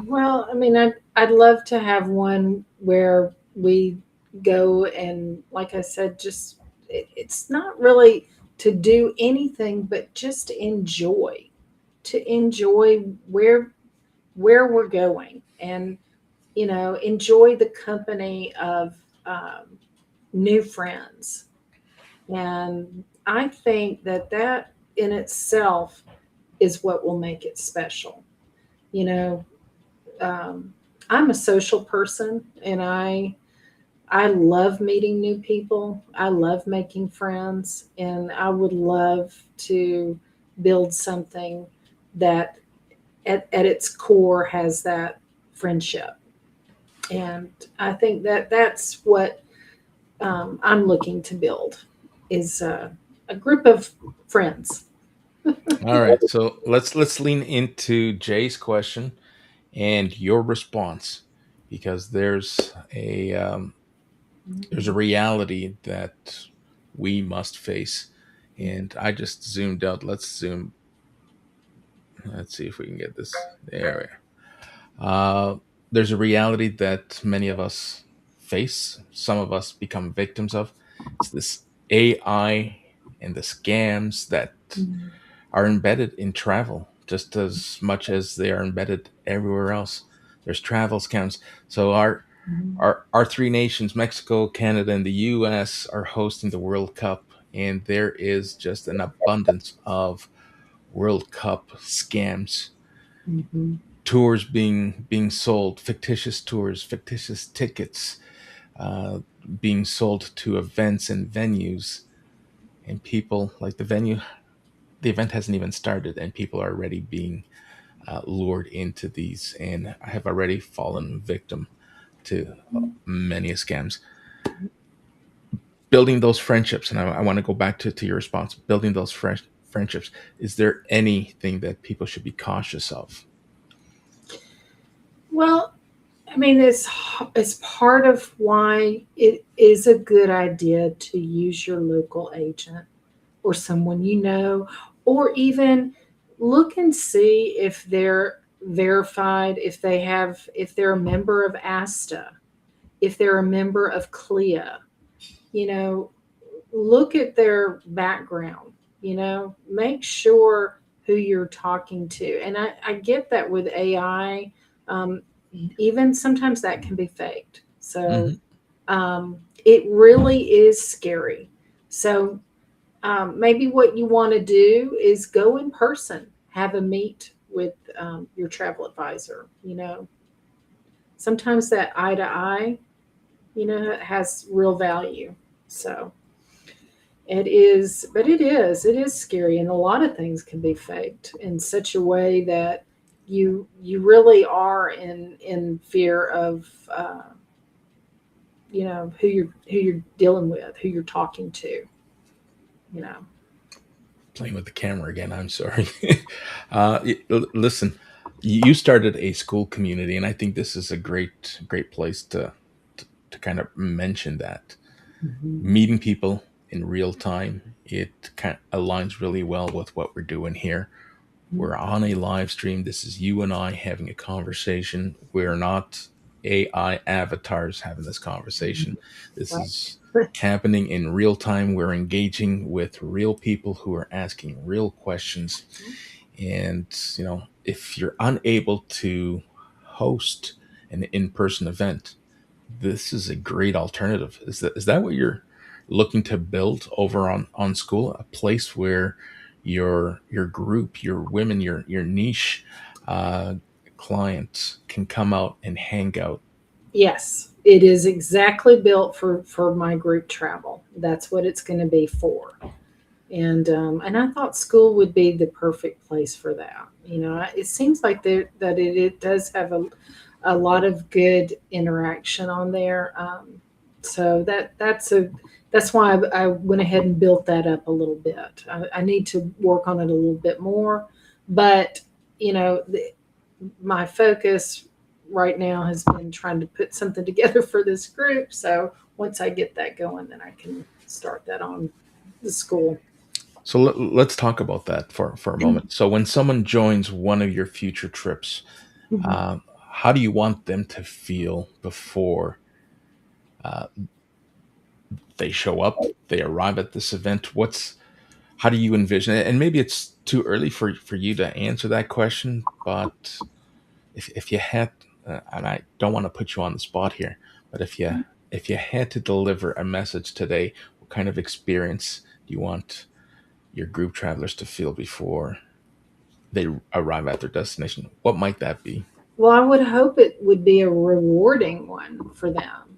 Well, I mean, I'd love to have one where we go and, like I said, just it's not really to do anything, but just to enjoy where we're going, and enjoy the company of um, new friends. And I think that in itself is what will make it special. You know, um, I'm a social person, and I love meeting new people. I love making friends, and I would love to build something that at its core has that friendship. And I think that's what I'm looking to build is a group of friends. All right, so let's lean into Jay's question and your response because there's a reality that we must face, and I just zoomed out. Let's see if we can get this there. There's a reality that many of us face, some of us become victims of. It's this AI and the scams that Mhm. are embedded in travel just as much as they are embedded everywhere else. There's travel scams. So Mhm. our three nations, Mexico, Canada, and the US, are hosting the World Cup, and there is just an abundance of World Cup scams. Mhm. Tours being sold, fictitious tours, fictitious tickets uh, being sold to events and venues, and people like the event hasn't even started, and people are already being lured into these, and I have already fallen victim to many scams. Building those friendships, and I want to go back to your response. Building those friendships. Is there anything that people should be cautious of? Well, I mean, it's part of why it is a good idea to use your local agent or someone you know, or even look and see if they're verified, if they're a member of ASTA, if they're a member of CLIA. You know, look at their background. Make sure who you're talking to. And I get that with AI. Um, Even sometimes that can be faked. So Hmm. it really is scary. So maybe what you want to do is go in person, have a meet with your travel advisor. Sometimes that eye to eye, has real value. So it is, but it is scary, and a lot of things can be faked in such a way that you really are in fear of who you're dealing with, who you're talking to. You know. Playing with the camera again. I'm sorry. Listen, you started a school community, and I think this is a great place to kind of mention that Mhm. meeting people in real time. It kind of aligns really well with what we're doing here. We're on a live stream. This is you and I having a conversation. We're not AI avatars having this conversation. This Right. is happening in real time. We're engaging with real people who are asking real questions. And, if you're unable to host an in person event, this is a great alternative. Is that what you're looking to build over on school? A place where your group, your women, your niche uh, clients can come out and hang out. Yes, it is exactly built for my group travel. That's what it's going to be for. And I thought school would be the perfect place for that. It seems like that it does have a lot of good interaction on there. So that's why I went ahead and built that up a little bit. I need to work on it a little bit more, but you know, the, my focus right now has been trying to put something together for this group. So once I get that going, then I can start that on the school. So let's talk about that for a moment. So when someone joins one of your future trips, Mhm. how do you want them to feel before they show up? They arrive at this event. How do you envision it? And maybe it's too early for you to answer that question, but if you had, and I don't want to put you on the spot here, but if you had to deliver a message today, what kind of experience do you want your group travelers to feel before they arrive at their destination? What might that be? Well, I would hope it would be a rewarding one for them.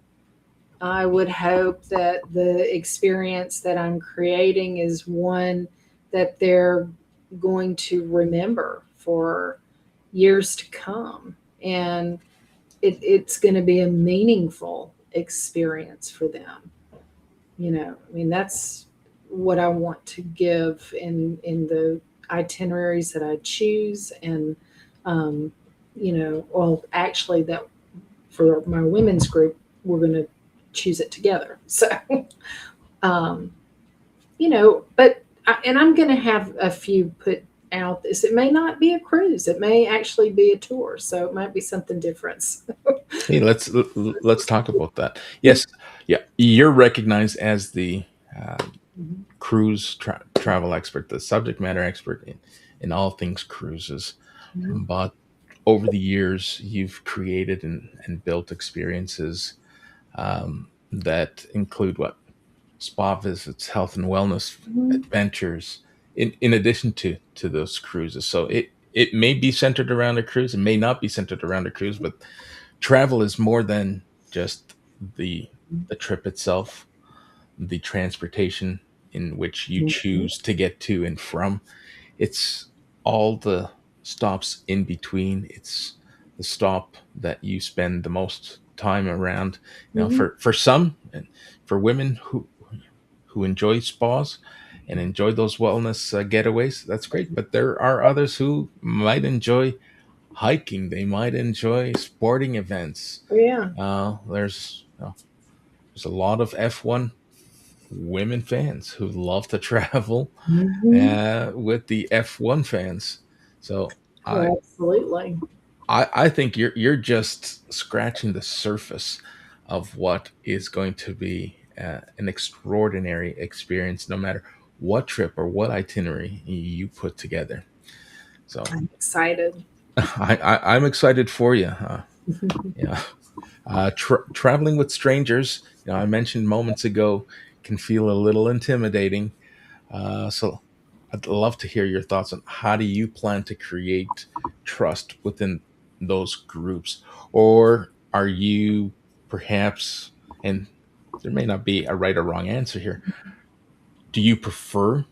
I would hope that the experience that I'm creating is one that they're going to remember for years to come. And it's going to be a meaningful experience for them. I mean, that's what I want to give in the itineraries that I choose. And, well, actually, that for my women's group, we're going to choose it together. So, um, but and I'm going to have a few put out this. It may not be a cruise. It may actually be a tour. So it might be something different. Hey, let's talk about that. Yes, yeah, you're recognized as the uh, Mhm. cruise travel expert, the subject matter expert in all things cruises. Mhm. But over the years, you've created and built experiences that include what spa visits, health and wellness Mhm. adventures, in addition to those cruises. So it may be centered around a cruise, it may not be centered around a cruise, but travel is more than just the the trip itself, the transportation in which you Mhm. choose to get to and from. It's all the stops in between. It's the stop that you spend the most time around. You know, Mhm. for some, and for women who enjoy spas and enjoy those wellness getaways, that's great. But there are others who might enjoy hiking. They might enjoy sporting events. Yeah. There's a lot of F1 women fans who love to travel Mhm. with the F1 fans. So I Absolutely. I think you're just scratching the surface of what is going to be an extraordinary experience, no matter what trip or what itinerary you put together. So I'm excited. I'm excited for you. Yeah, traveling with strangers. I mentioned moments ago can feel a little intimidating. So I'd love to hear your thoughts on how do you plan to create trust within those groups? Or are you perhaps, and there may not be a right or wrong answer here, do you prefer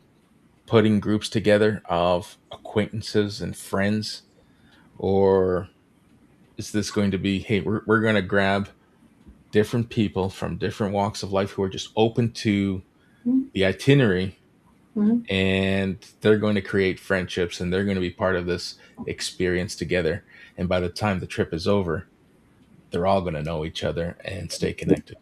putting groups together of acquaintances and friends? Or is this going to be, hey, we're going to grab different people from different walks of life who are just open to the itinerary, Mhm. and they're going to create friendships and they're going to be part of this experience together, and by the time the trip is over, they're all going to know each other and stay connected.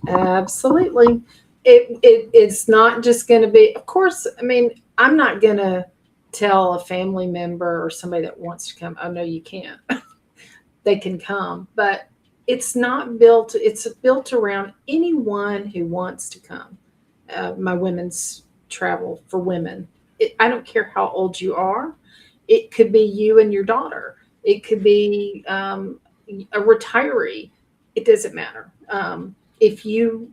Absolutely. It's not just going to be, of course, I mean, I'm not going to tell a family member or somebody that wants to come, oh, no, you can't. They can come, but it's built around anyone who wants to come. My women's travel for women. I don't care how old you are. It could be you and your daughter. It could be a retiree. It doesn't matter. If you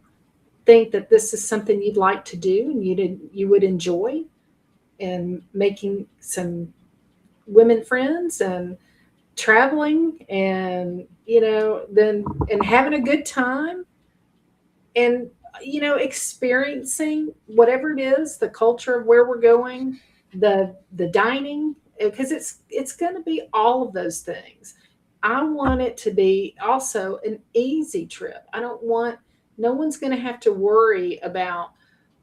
think that this is something you'd like to do and you would enjoy, and making some women friends and traveling, and then and having a good time, and experiencing whatever it is, the culture of where we're going, the dining, because it's going to be all of those things. I want it to be also an easy trip. I don't want No one's going to have to worry about,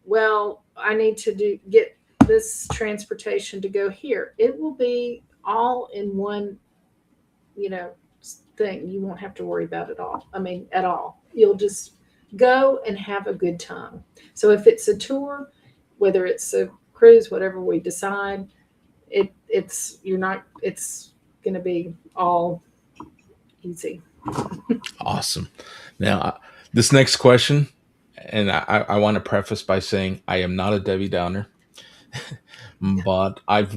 well, I need to get this transportation to go here. It will be all in one, you know, thing. You won't have to worry about it all. I mean, at all. You'll just go and have a good time. So if it's a tour, whether it's a cruise, whatever we decide, it's you're not it's going to be all easy. Awesome. Now, this next question, and I want to preface by saying I am not a Debbie Downer, but I've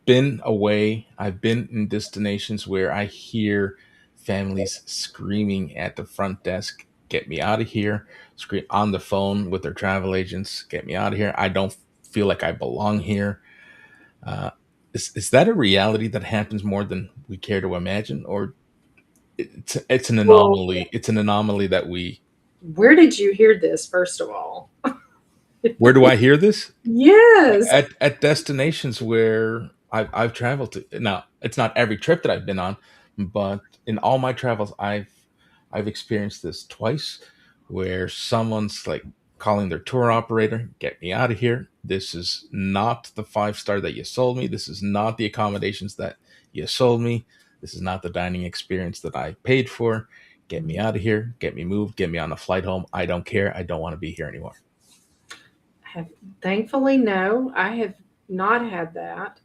been away, I've been in destinations where I hear families screaming at the front desk, "Get me out of here!" Scream on the phone with their travel agents, "Get me out of here! I don't feel like I belong here." Uh, is that a reality that happens more than we care to imagine, or it's an Well, anomaly? It's an anomaly that we. where did you hear this, first of all? Where do I hear this? Yes. At destinations where I've traveled to. Now, it's not every trip that I've been on, but in all my travels, I've experienced this twice, where someone's like calling their tour operator, "Get me out of here! This is not the 5 star that you sold me. This is not the accommodations that you sold me. This is not the dining experience that I paid for. Get me out of here! Get me moved! Get me on a flight home! I don't care! I don't want to be here anymore." Have, thankfully, no. I have not had that.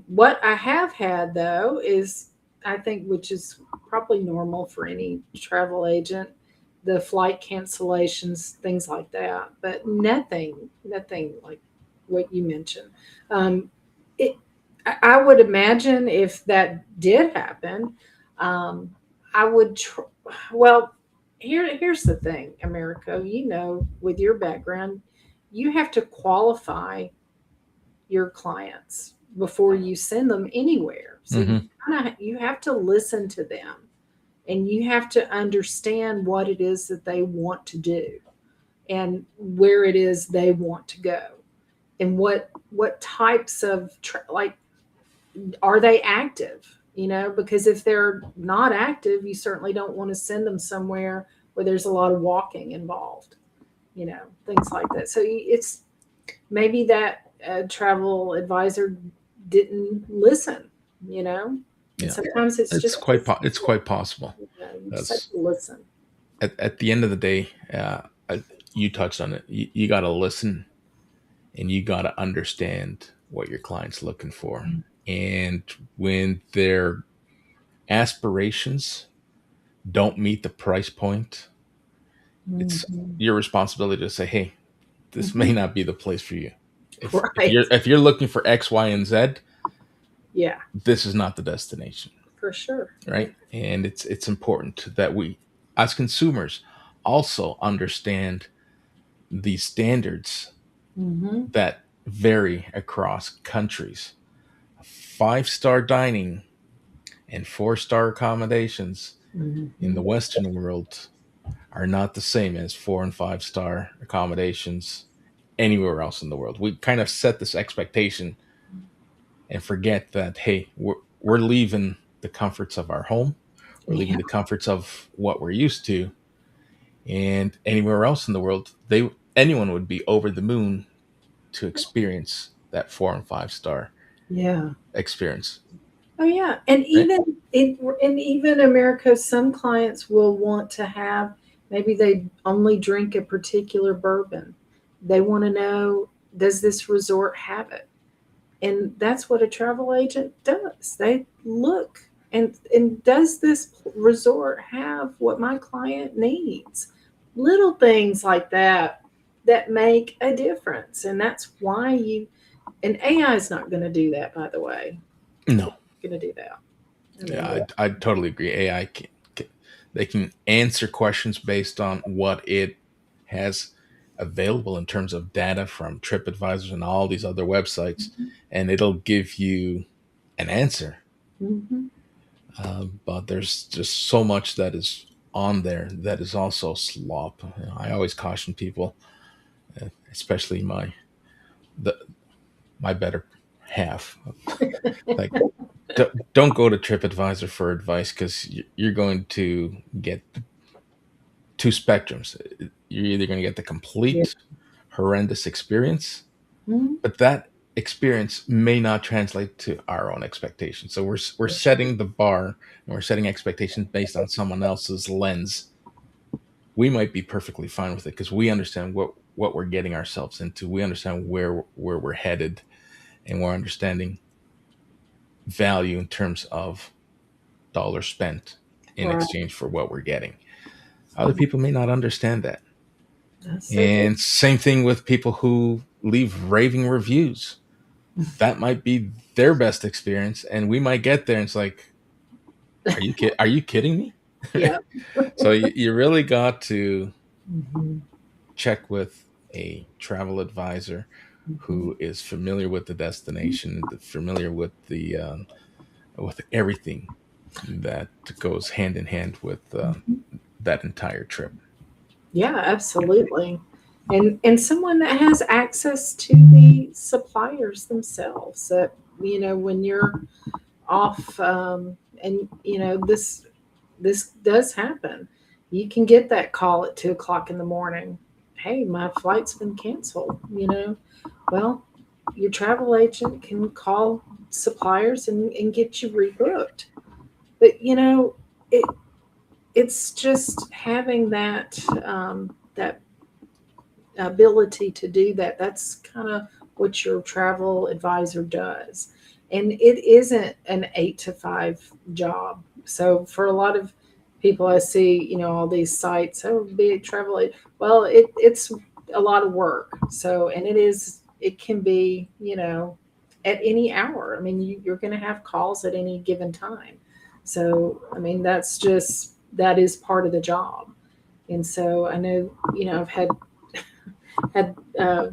What I have had though is, I think, which is probably normal for any travel agent, the flight cancellations, things like that. But nothing like what you mentioned. Um, it, I would imagine if that did happen, um, I would. Well, here's the thing, Americo. You know, with your background, you have to qualify your clients before you send them anywhere. So Hmm. you have to listen to them, and you have to understand what it is that they want to do and where it is they want to go, and what types of like, are they active, because if they're not active, you certainly don't want to send them somewhere where there's a lot of walking involved, things like that. So it's maybe that travel advisor didn't listen, and Yeah, sometimes it's it's just it's quite possible. you just have That's to listen. at the end of the day, you touched on it. You got to listen and you got to understand what your client's looking for. And when their aspirations don't meet the price point, it's Mhm. your responsibility to say, "Hey, this may Mhm. not be the place for you. If Right. you're looking for X, Y, and Z, Yeah, this is not the destination." for sure. Yeah. Right? And it's important that we, as consumers, also understand the standards Hmm. that vary across countries. 5-star dining and 4-star accommodations in the Hmm. Western world are not the same as 4 and 5-star accommodations anywhere else in the world. We kind of set this expectation and forget that, hey, we're leaving the comforts of our home, we're leaving Yeah. the comforts of what we're used to, and anywhere else in the world, anyone would be over the moon to experience that 4 and 5-star Yeah. experience, Oh yeah, and right? even America, some clients will want to have, maybe they only drink a particular bourbon. They want to know, does this resort have it? And that's what a travel agent does. They look, and does this resort have what my client needs? Little things like that make a difference, and that's why you, and AI is not going to do that, by the way. No, Going to do that. I yeah, mean, I totally agree. AI they can answer questions based on what it has available in terms of data from TripAdvisors and all these other websites, and it'll give you an answer. mm-hmm. But there's just so much that is on there that is also slop. I always caution people, especially the, my better half, like don't go to TripAdvisor for advice because you're going to get two spectrums. You're either going to get the Yeah. complete horrendous experience, Mhm. but that experience may not translate to our own expectations. So we're For sure. setting the bar and we're setting expectations based on someone else's lens. We might be perfectly fine with it because we understand what we're getting ourselves into. We understand where we're headed, and we're understanding value in terms of dollars spent in Right. exchange for what we're getting. Other people may not understand that. That's so true. And same thing with people who leave raving reviews. That might be their best experience, and we might get there and it's like, are you kidding me? Yeah. So you really got to Hmm. check with a travel advisor Hmm. who is familiar with the destination, familiar with everything that goes hand in hand with that entire trip. Yeah, absolutely. And someone that has access to the suppliers themselves. That, when you're off, and this does happen. You can get that call at 2 o'clock in the morning. Hey, my flight's been canceled. Well, your travel agent can call suppliers and get you rebooked. But it it's just having that ability to do that. That's kind of what your travel advisor does. And it isn't an 8 to 5 job. So for a lot of people I see, all these sites, oh, be a travel well, it's a lot of work. So, and it can be, at any hour. I mean, you're going to have calls at any given time. So, I mean, that is part of the job. And so I know, I've had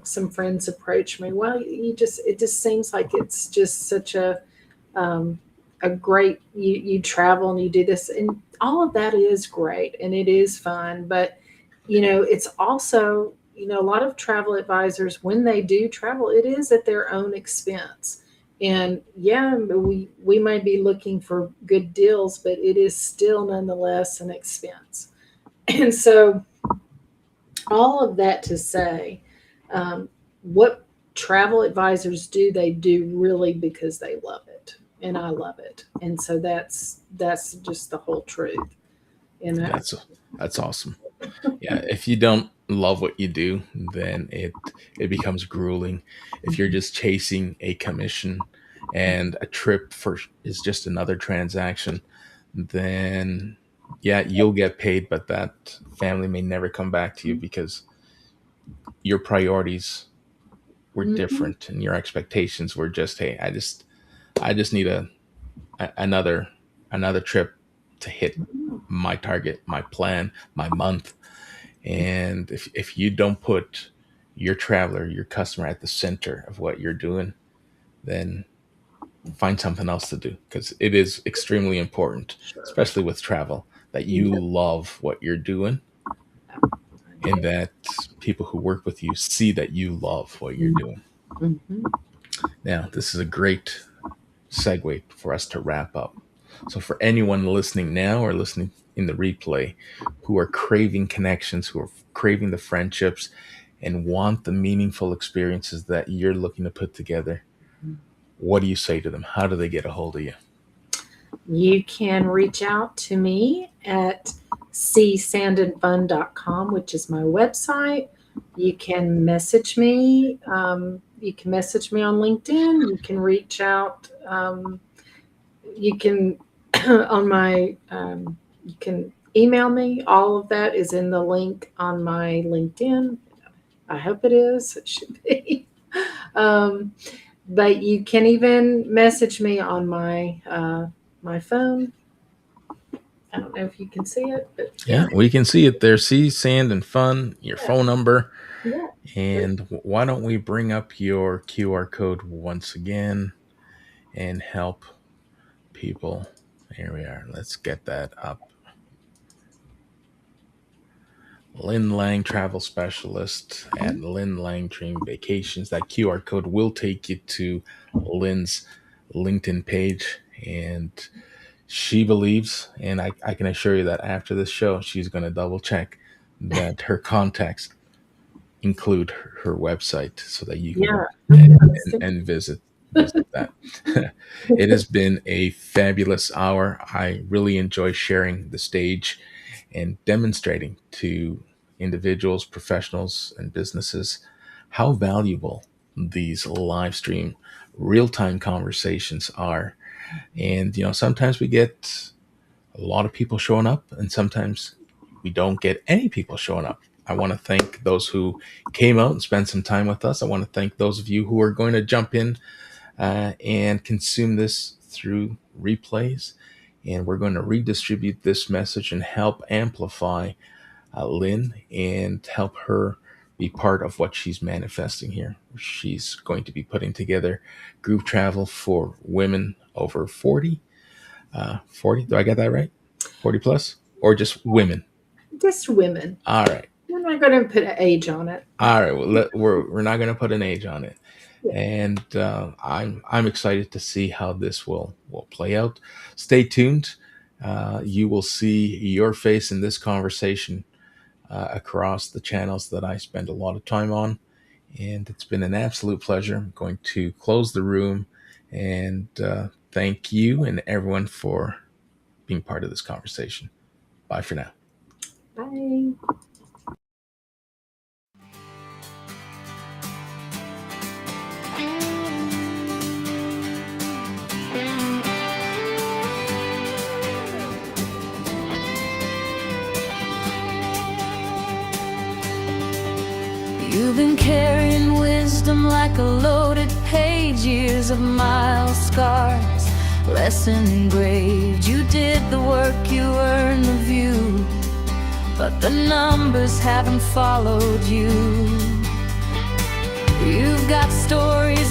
some friends approach me. Well, it just seems like it's just such um, a great, you travel and you do this, and all of that is great and it is fun. But, it's also, a lot of travel advisors, when they do travel, it is at their own expense. And yeah, we might be looking for good deals, but it is still nonetheless an expense. And so, all of that to say, what travel advisors do, they do really because they love it, and I love it, and so that's just the whole truth, you know. That's awesome. Yeah, if you don't love what you do, then it becomes grueling. If you're just chasing a commission and a trip for is just another transaction, then yeah, you'll get paid, but that family may never come back to you because your priorities were Mhm. different and your expectations were just, hey, I just need another trip to hit my target, my plan, my month. And if you don't put your traveler, your customer at the center of what you're doing, then find something else to do because it is extremely important, Sure. especially with travel, that you Yep. love what you're doing and that people who work with you see that you love what you're doing. Mhm. Now, this is a great segue for us to wrap up. So, for anyone listening now or listening in the replay who are craving connections, who are craving the friendships, and want the meaningful experiences that you're looking to put together, what do you say to them? How do they get a hold of you? You can reach out to me at csandandfun.com, which is my website. You can message me. You can message me on LinkedIn. You can reach out. You can on my. You can email me. All of that is in the link on my LinkedIn. I hope it is. It should be. Um, but you can even message me on my phone. I don't know if you can see it, but yeah, Yeah, we can see it there. See Sand and Fun, your yeah, phone number. yeah. And why don't we bring up your QR code once again and help people? Here we are. Let's get that up. Lynn Lang, travel specialist at Lynn Lang Dream Vacations. That QR code will take you to Lynn's LinkedIn page. And she believes, and I can assure you that after this show, she's going to double check that her contacts include her website so that you can go Yeah. and, Okay, and visit that. It has been a fabulous hour. I really enjoy sharing the stage and demonstrating to individuals, professionals, and businesses how valuable these live stream real time conversations are. And, sometimes we get a lot of people showing up, and sometimes we don't get any people showing up. I want to thank those who came out and spent some time with us. I want to thank those of you who are going to jump in and consume this through replays. And we're going to redistribute this message and help amplify Lynn and help her be part of what she's manifesting here. She's going to be putting together group travel for women over 40. 40, do I get that right? 40 plus? Or just women? just women. All right. I'm not going to put an age on it. All right. Well, we're not going to put an age on it. Yeah. And I'm excited to see how this will play out. Stay tuned. You will see your face in this conversation across the channels that I spend a lot of time on. And it's been an absolute pleasure. I'm going to close the room and thank you and everyone for being part of this conversation. Bye for now. Bye. You've been carrying wisdom like a loaded page, years of miles, scars, lesson engraved. You did the work, you earned the view, but the numbers haven't followed you. You've got stories